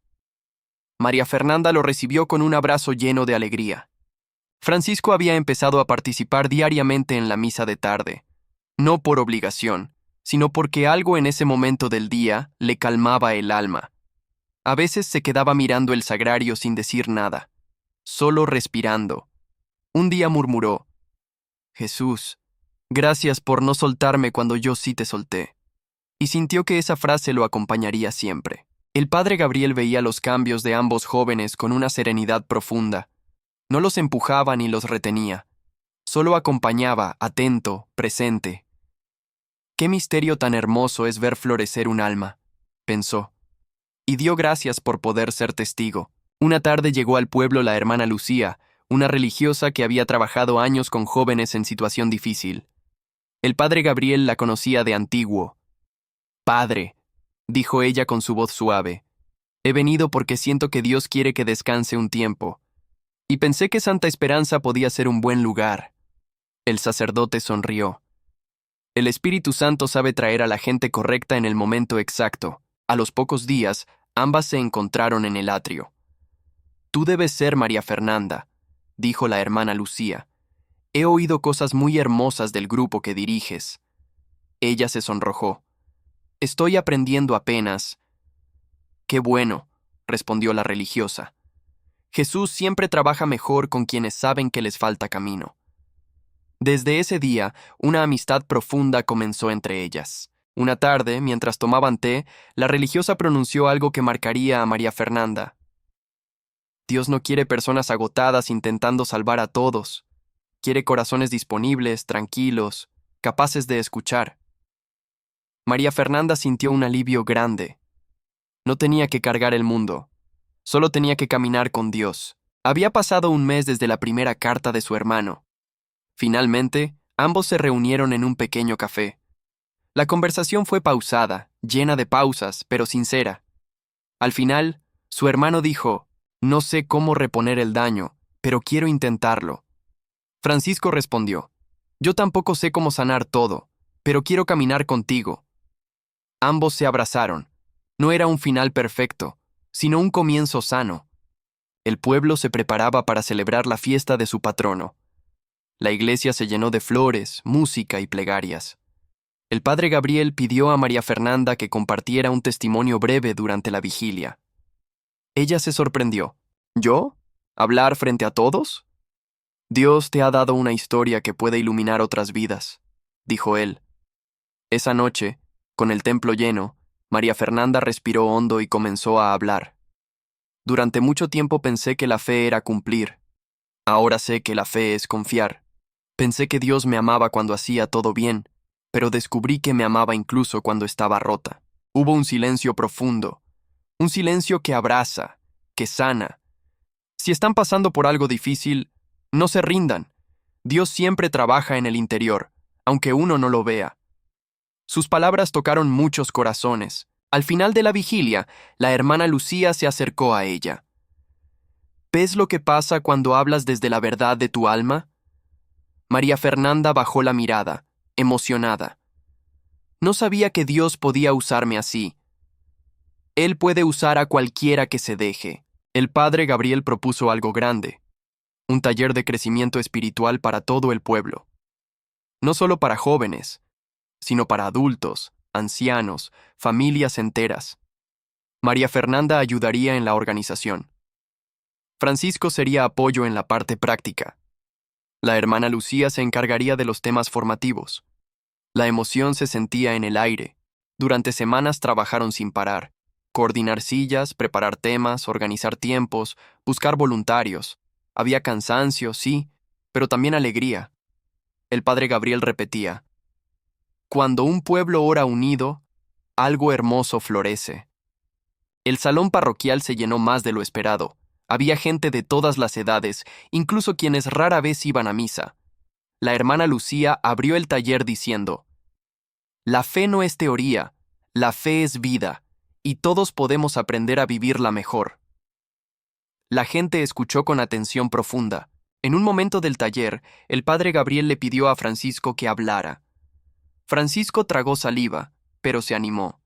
María Fernanda lo recibió con un abrazo lleno de alegría. Francisco había empezado a participar diariamente en la misa de tarde, no por obligación, sino porque algo en ese momento del día le calmaba el alma. A veces se quedaba mirando el sagrario sin decir nada, solo respirando. Un día murmuró: Jesús, gracias por no soltarme cuando yo sí te solté. Y sintió que esa frase lo acompañaría siempre. El padre Gabriel veía los cambios de ambos jóvenes con una serenidad profunda. No los empujaba ni los retenía. Solo acompañaba, atento, presente. Qué misterio tan hermoso es ver florecer un alma, pensó, y dio gracias por poder ser testigo. Una tarde llegó al pueblo la hermana Lucía, una religiosa que había trabajado años con jóvenes en situación difícil. El padre Gabriel la conocía de antiguo. Padre, dijo ella con su voz suave, he venido porque siento que Dios quiere que descanse un tiempo, y pensé que Santa Esperanza podía ser un buen lugar. El sacerdote sonrió. El Espíritu Santo sabe traer a la gente correcta en el momento exacto. A los pocos días, ambas se encontraron en el atrio. Tú debes ser María Fernanda, dijo la hermana Lucía. He oído cosas muy hermosas del grupo que diriges. Ella se sonrojó. Estoy aprendiendo apenas. Qué bueno, respondió la religiosa. Jesús siempre trabaja mejor con quienes saben que les falta camino. Desde ese día, una amistad profunda comenzó entre ellas. Una tarde, mientras tomaban té, la religiosa pronunció algo que marcaría a María Fernanda. Dios no quiere personas agotadas intentando salvar a todos. Quiere corazones disponibles, tranquilos, capaces de escuchar. María Fernanda sintió un alivio grande. No tenía que cargar el mundo, solo tenía que caminar con Dios. Había pasado un mes desde la primera carta de su hermano. Finalmente, ambos se reunieron en un pequeño café. La conversación fue pausada, llena de pausas, pero sincera. Al final, su hermano dijo, no sé cómo reponer el daño, pero quiero intentarlo. Francisco respondió, yo tampoco sé cómo sanar todo, pero quiero caminar contigo. Ambos se abrazaron. No era un final perfecto, sino un comienzo sano. El pueblo se preparaba para celebrar la fiesta de su patrono. La iglesia se llenó de flores, música y plegarias. El padre Gabriel pidió a María Fernanda que compartiera un testimonio breve durante la vigilia. Ella se sorprendió. ¿Yo? ¿Hablar frente a todos? Dios te ha dado una historia que puede iluminar otras vidas, dijo él. Esa noche, con el templo lleno, María Fernanda respiró hondo y comenzó a hablar. Durante mucho tiempo pensé que la fe era cumplir. Ahora sé que la fe es confiar. Pensé que Dios me amaba cuando hacía todo bien, pero descubrí que me amaba incluso cuando estaba rota. Hubo un silencio profundo, un silencio que abraza, que sana. Si están pasando por algo difícil, no se rindan. Dios siempre trabaja en el interior, aunque uno no lo vea. Sus palabras tocaron muchos corazones. Al final de la vigilia, la hermana Lucía se acercó a ella. ¿Ves lo que pasa cuando hablas desde la verdad de tu alma? María Fernanda bajó la mirada, emocionada. No sabía que Dios podía usarme así. Él puede usar a cualquiera que se deje. El padre Gabriel propuso algo grande, un taller de crecimiento espiritual para todo el pueblo. No solo para jóvenes, sino para adultos, ancianos, familias enteras. María Fernanda ayudaría en la organización. Francisco sería apoyo en la parte práctica. La hermana Lucía se encargaría de los temas formativos. La emoción se sentía en el aire. Durante semanas trabajaron sin parar. Coordinar sillas, preparar temas, organizar tiempos, buscar voluntarios. Había cansancio, sí, pero también alegría. El padre Gabriel repetía, cuando un pueblo ora unido, algo hermoso florece. El salón parroquial se llenó más de lo esperado. Había gente de todas las edades, incluso quienes rara vez iban a misa. La hermana Lucía abrió el taller diciendo, la fe no es teoría, la fe es vida, y todos podemos aprender a vivirla mejor. La gente escuchó con atención profunda. En un momento del taller, el padre Gabriel le pidió a Francisco que hablara. Francisco tragó saliva, pero se animó.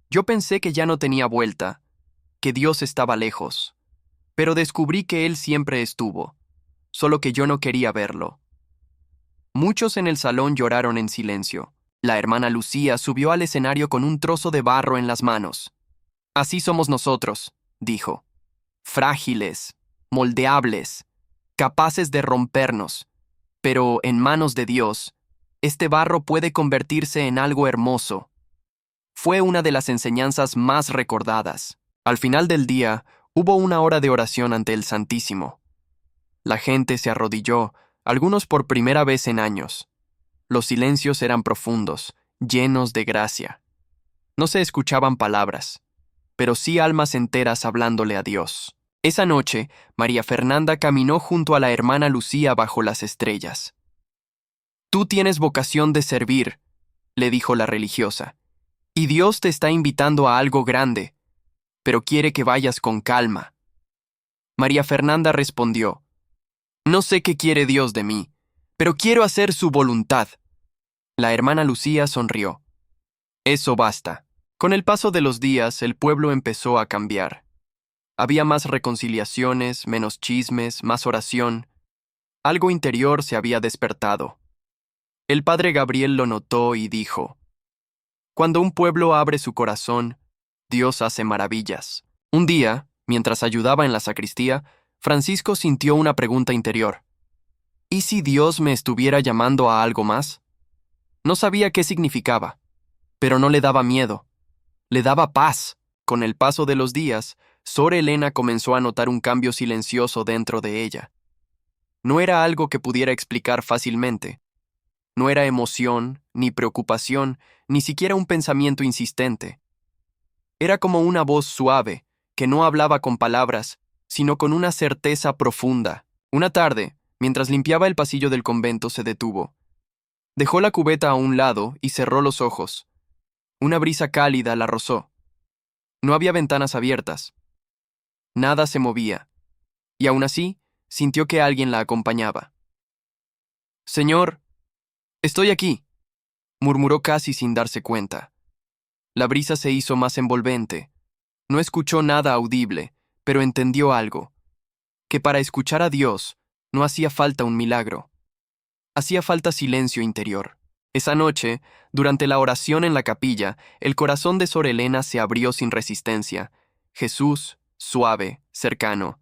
Yo pensé que ya no tenía vuelta, que Dios estaba lejos, pero descubrí que Él siempre estuvo, solo que yo no quería verlo. Muchos en el salón lloraron en silencio. La hermana Lucía subió al escenario con un trozo de barro en las manos. Así somos nosotros, dijo. Frágiles, moldeables, capaces de rompernos, pero en manos de Dios, este barro puede convertirse en algo hermoso. Fue una de las enseñanzas más recordadas. Al final del día, hubo una hora de oración ante el Santísimo. La gente se arrodilló, algunos por primera vez en años. Los silencios eran profundos, llenos de gracia. No se escuchaban palabras, pero sí almas enteras hablándole a Dios. Esa noche, María Fernanda caminó junto a la hermana Lucía bajo las estrellas. «Tú tienes vocación de servir», le dijo la religiosa, «y Dios te está invitando a algo grande, pero quiere que vayas con calma». María Fernanda respondió, «No sé qué quiere Dios de mí, pero quiero hacer su voluntad». La hermana Lucía sonrió. «Eso basta». Con el paso de los días, el pueblo empezó a cambiar. Había más reconciliaciones, menos chismes, más oración. Algo interior se había despertado. El padre Gabriel lo notó y dijo, «Cuando un pueblo abre su corazón, Dios hace maravillas». Un día, mientras ayudaba en la sacristía, Francisco sintió una pregunta interior. ¿Y si Dios me estuviera llamando a algo más? No sabía qué significaba, pero no le daba miedo. Le daba paz. Con el paso de los días, Sor Elena comenzó a notar un cambio silencioso dentro de ella. No era algo que pudiera explicar fácilmente. No era emoción, ni preocupación, ni siquiera un pensamiento insistente. Era como una voz suave, que no hablaba con palabras, sino con una certeza profunda. Una tarde, mientras limpiaba el pasillo del convento, se detuvo. Dejó la cubeta a un lado y cerró los ojos. Una brisa cálida la rozó. No había ventanas abiertas. Nada se movía, y aún así sintió que alguien la acompañaba. «Señor, estoy aquí», murmuró casi sin darse cuenta. La brisa se hizo más envolvente. No escuchó nada audible, pero entendió algo, que para escuchar a Dios no hacía falta un milagro. Hacía falta silencio interior. Esa noche, durante la oración en la capilla, el corazón de Sor Elena se abrió sin resistencia. Jesús, suave, cercano.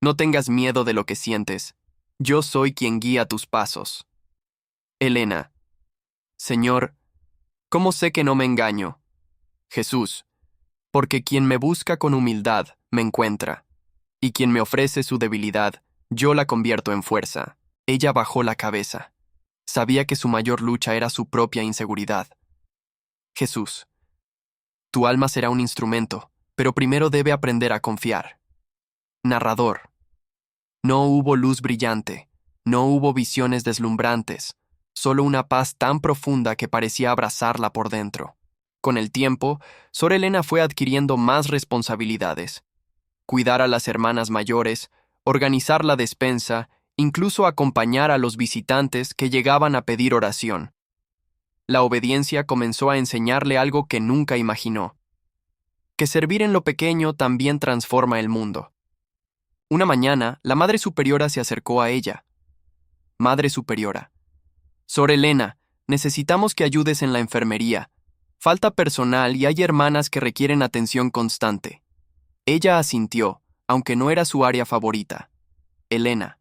«No tengas miedo de lo que sientes. Yo soy quien guía tus pasos». Elena. «Señor, ¿cómo sé que no me engaño?» Jesús. «Porque quien me busca con humildad, me encuentra. Y quien me ofrece su debilidad, yo la convierto en fuerza». Ella bajó la cabeza. Sabía que su mayor lucha era su propia inseguridad. Jesús. «Tu alma será un instrumento, pero primero debe aprender a confiar». Narrador. No hubo luz brillante, no hubo visiones deslumbrantes, solo una paz tan profunda que parecía abrazarla por dentro. Con el tiempo, Sor Elena fue adquiriendo más responsabilidades. Cuidar a las hermanas mayores, organizar la despensa, incluso acompañar a los visitantes que llegaban a pedir oración. La obediencia comenzó a enseñarle algo que nunca imaginó: que servir en lo pequeño también transforma el mundo. Una mañana, la Madre Superiora se acercó a ella. «Madre Superiora, Sor Elena, necesitamos que ayudes en la enfermería. Falta personal y hay hermanas que requieren atención constante». Ella asintió, aunque no era su área favorita. Elena.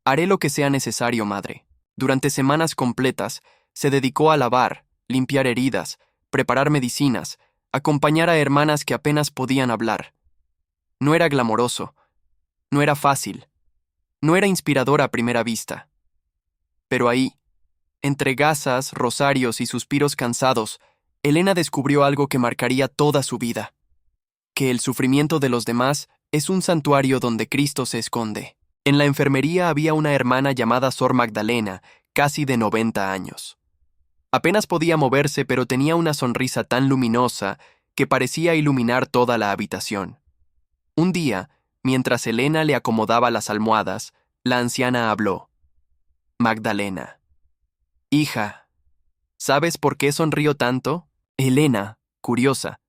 «Haré lo que sea necesario, madre». Durante semanas completas, se dedicó a lavar, limpiar heridas, preparar medicinas, acompañar a hermanas que apenas podían hablar. No era glamoroso, no era fácil, no era inspirador a primera vista. Pero ahí, entre gasas, rosarios y suspiros cansados, Elena descubrió algo que marcaría toda su vida: que el sufrimiento de los demás es un santuario donde Cristo se esconde. En la enfermería había una hermana llamada Sor Magdalena, casi de 90 años. Apenas podía moverse, pero tenía una sonrisa tan luminosa que parecía iluminar toda la habitación. Un día, mientras Elena le acomodaba las almohadas, la anciana habló. «Magdalena. Hija, ¿sabes por qué sonrío tanto?» Elena, curiosa.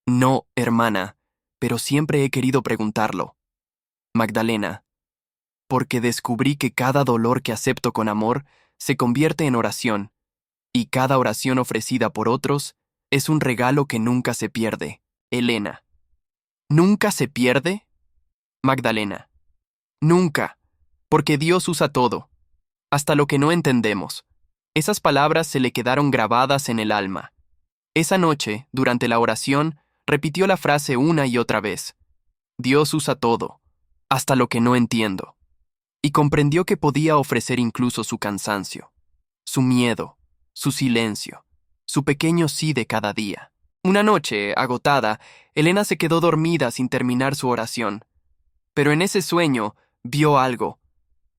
«No, hermana, pero siempre he querido preguntarlo». Magdalena. «Porque descubrí que cada dolor que acepto con amor se convierte en oración, y cada oración ofrecida por otros es un regalo que nunca se pierde». Elena. «¿Nunca se pierde?» Magdalena. «Nunca, porque Dios usa todo, hasta lo que no entendemos». Esas palabras se le quedaron grabadas en el alma. Esa noche, durante la oración, repitió la frase una y otra vez. Dios usa todo, hasta lo que no entiendo. Y comprendió que podía ofrecer incluso su cansancio, su miedo, su silencio, su pequeño sí de cada día. Una noche, agotada, Elena se quedó dormida sin terminar su oración. Pero en ese sueño vio algo,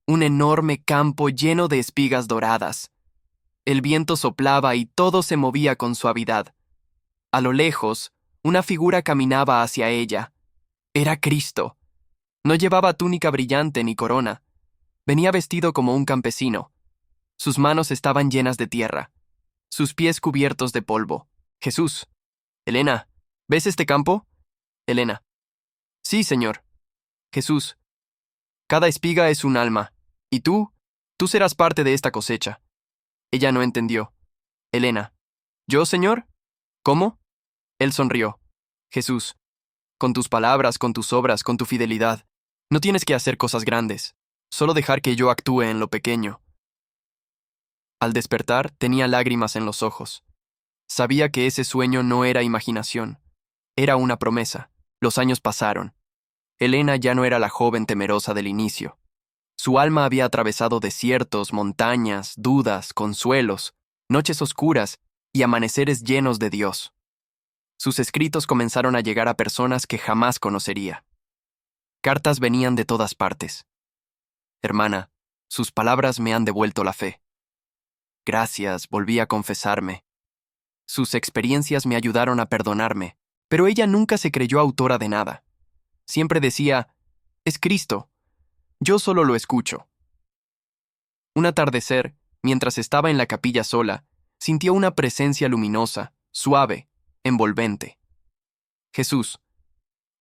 un enorme campo lleno de espigas doradas. El viento soplaba y todo se movía con suavidad. A lo lejos, una figura caminaba hacia ella. Era Cristo. No llevaba túnica brillante ni corona. Venía vestido como un campesino. Sus manos estaban llenas de tierra, sus pies cubiertos de polvo. Jesús. Elena, ¿ves este campo? Elena. Sí, señor. Jesús. Cada espiga es un alma. Y tú serás parte de esta cosecha. Ella no entendió. Elena. ¿Yo, señor? ¿Cómo? Él sonrió. Jesús. Con tus palabras, con tus obras, con tu fidelidad. No tienes que hacer cosas grandes, solo dejar que yo actúe en lo pequeño. Al despertar, tenía lágrimas en los ojos. Sabía que ese sueño no era imaginación, era una promesa. Los años pasaron. Elena ya no era la joven temerosa del inicio. Su alma había atravesado desiertos, montañas, dudas, consuelos, noches oscuras y amaneceres llenos de Dios. Sus escritos comenzaron a llegar a personas que jamás conocería. Cartas venían de todas partes. Hermana, sus palabras me han devuelto la fe. Gracias, volví a confesarme. Sus experiencias me ayudaron a perdonarme, pero ella nunca se creyó autora de nada. Siempre decía, es Cristo. Yo solo lo escucho. Un atardecer, mientras estaba en la capilla sola, sintió una presencia luminosa, suave, envolvente. Jesús.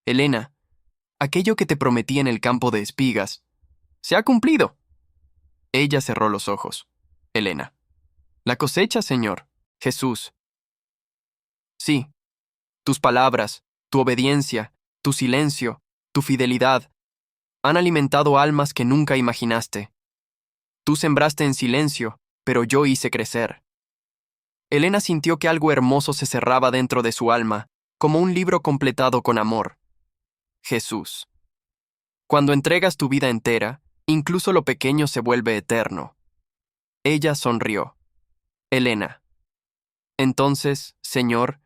Elena, aquello que te prometí en el campo de espigas, se ha cumplido. Ella cerró los ojos. Elena. La cosecha, Señor. Jesús. Sí. Tus palabras, tu obediencia, tu silencio, tu fidelidad, han alimentado almas que nunca imaginaste. Tú sembraste en silencio, pero yo hice crecer. Elena sintió que algo hermoso se cerraba dentro de su alma, como un libro completado con amor. Jesús. Cuando entregas tu vida entera, incluso lo pequeño se vuelve eterno. Ella sonrió. Elena. Entonces, Señor,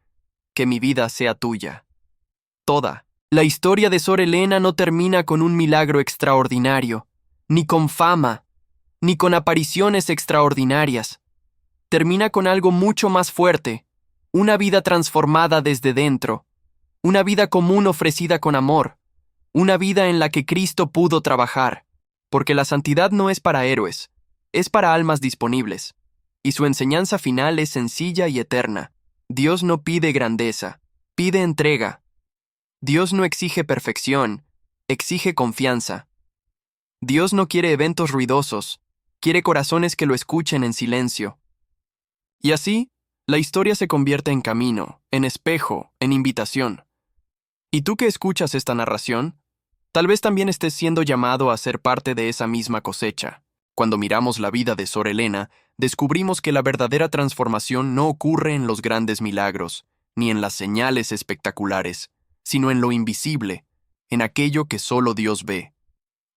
que mi vida sea tuya. Toda. La historia de Sor Elena no termina con un milagro extraordinario, ni con fama, ni con apariciones extraordinarias. Termina con algo mucho más fuerte, una vida transformada desde dentro, una vida común ofrecida con amor, una vida en la que Cristo pudo trabajar, porque la santidad no es para héroes, es para almas disponibles, y su enseñanza final es sencilla y eterna. Dios no pide grandeza, pide entrega. Dios no exige perfección, exige confianza. Dios no quiere eventos ruidosos, quiere corazones que lo escuchen en silencio. Y así, la historia se convierte en camino, en espejo, en invitación. ¿Y tú que escuchas esta narración? Tal vez también estés siendo llamado a ser parte de esa misma cosecha. Cuando miramos la vida de Sor Elena, descubrimos que la verdadera transformación no ocurre en los grandes milagros, ni en las señales espectaculares, sino en lo invisible, en aquello que solo Dios ve.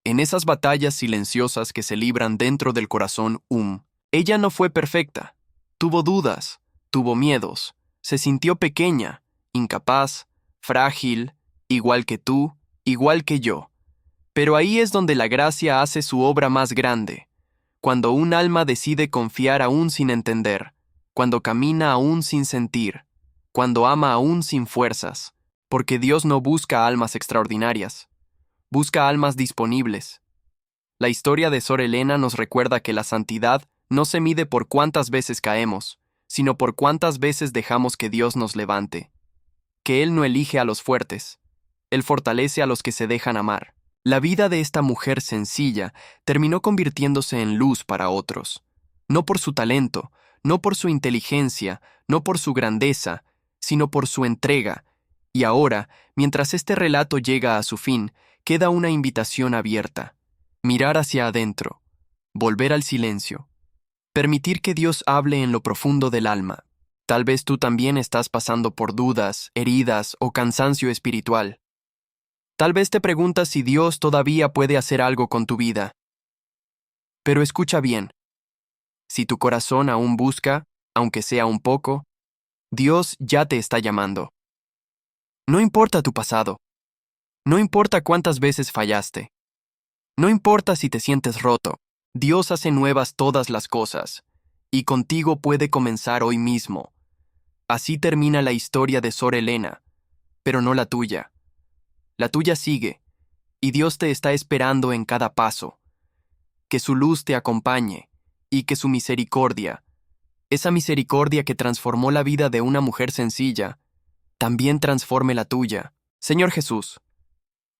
En esas batallas silenciosas que se libran dentro del corazón ella no fue perfecta. Tuvo dudas, tuvo miedos, se sintió pequeña, incapaz, frágil, igual que tú, igual que yo. Pero ahí es donde la gracia hace su obra más grande, cuando un alma decide confiar aún sin entender, cuando camina aún sin sentir, cuando ama aún sin fuerzas. Porque Dios no busca almas extraordinarias, busca almas disponibles. La historia de Sor Elena nos recuerda que la santidad no se mide por cuántas veces caemos, sino por cuántas veces dejamos que Dios nos levante. Que Él no elige a los fuertes, Él fortalece a los que se dejan amar. La vida de esta mujer sencilla terminó convirtiéndose en luz para otros, no por su talento, no por su inteligencia, no por su grandeza, sino por su entrega. Y ahora, mientras este relato llega a su fin, queda una invitación abierta. Mirar hacia adentro, volver al silencio, permitir que Dios hable en lo profundo del alma. Tal vez tú también estás pasando por dudas, heridas o cansancio espiritual. Tal vez te preguntas si Dios todavía puede hacer algo con tu vida. Pero escucha bien. Si tu corazón aún busca, aunque sea un poco, Dios ya te está llamando. No importa tu pasado, no importa cuántas veces fallaste, no importa si te sientes roto, Dios hace nuevas todas las cosas, y contigo puede comenzar hoy mismo. Así termina la historia de Sor Elena, pero no la tuya. La tuya sigue, y Dios te está esperando en cada paso. Que su luz te acompañe, y que su misericordia, esa misericordia que transformó la vida de una mujer sencilla, también transforme la tuya. Señor Jesús,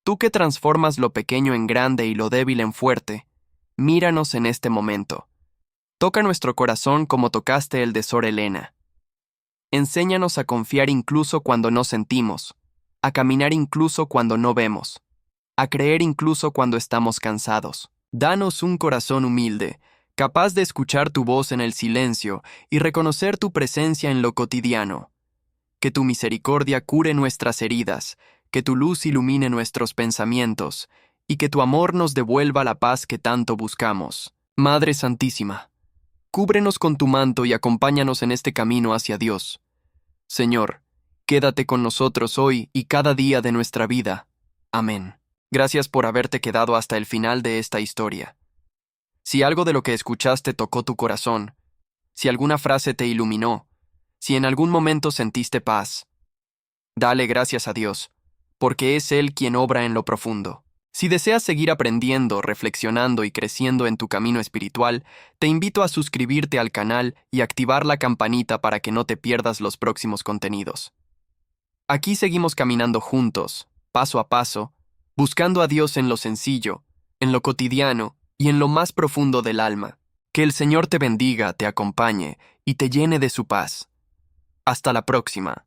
tú que transformas lo pequeño en grande y lo débil en fuerte, míranos en este momento. Toca nuestro corazón como tocaste el de Sor Elena. Enséñanos a confiar incluso cuando no sentimos, a caminar incluso cuando no vemos, a creer incluso cuando estamos cansados. Danos un corazón humilde, capaz de escuchar tu voz en el silencio y reconocer tu presencia en lo cotidiano. Que tu misericordia cure nuestras heridas, que tu luz ilumine nuestros pensamientos, y que tu amor nos devuelva la paz que tanto buscamos. Madre Santísima, cúbrenos con tu manto y acompáñanos en este camino hacia Dios. Señor, quédate con nosotros hoy y cada día de nuestra vida. Amén. Gracias por haberte quedado hasta el final de esta historia. Si algo de lo que escuchaste tocó tu corazón, si alguna frase te iluminó, si en algún momento sentiste paz, dale gracias a Dios, porque es Él quien obra en lo profundo. Si deseas seguir aprendiendo, reflexionando y creciendo en tu camino espiritual, te invito a suscribirte al canal y activar la campanita para que no te pierdas los próximos contenidos. Aquí seguimos caminando juntos, paso a paso, buscando a Dios en lo sencillo, en lo cotidiano y en lo más profundo del alma. Que el Señor te bendiga, te acompañe y te llene de su paz. Hasta la próxima.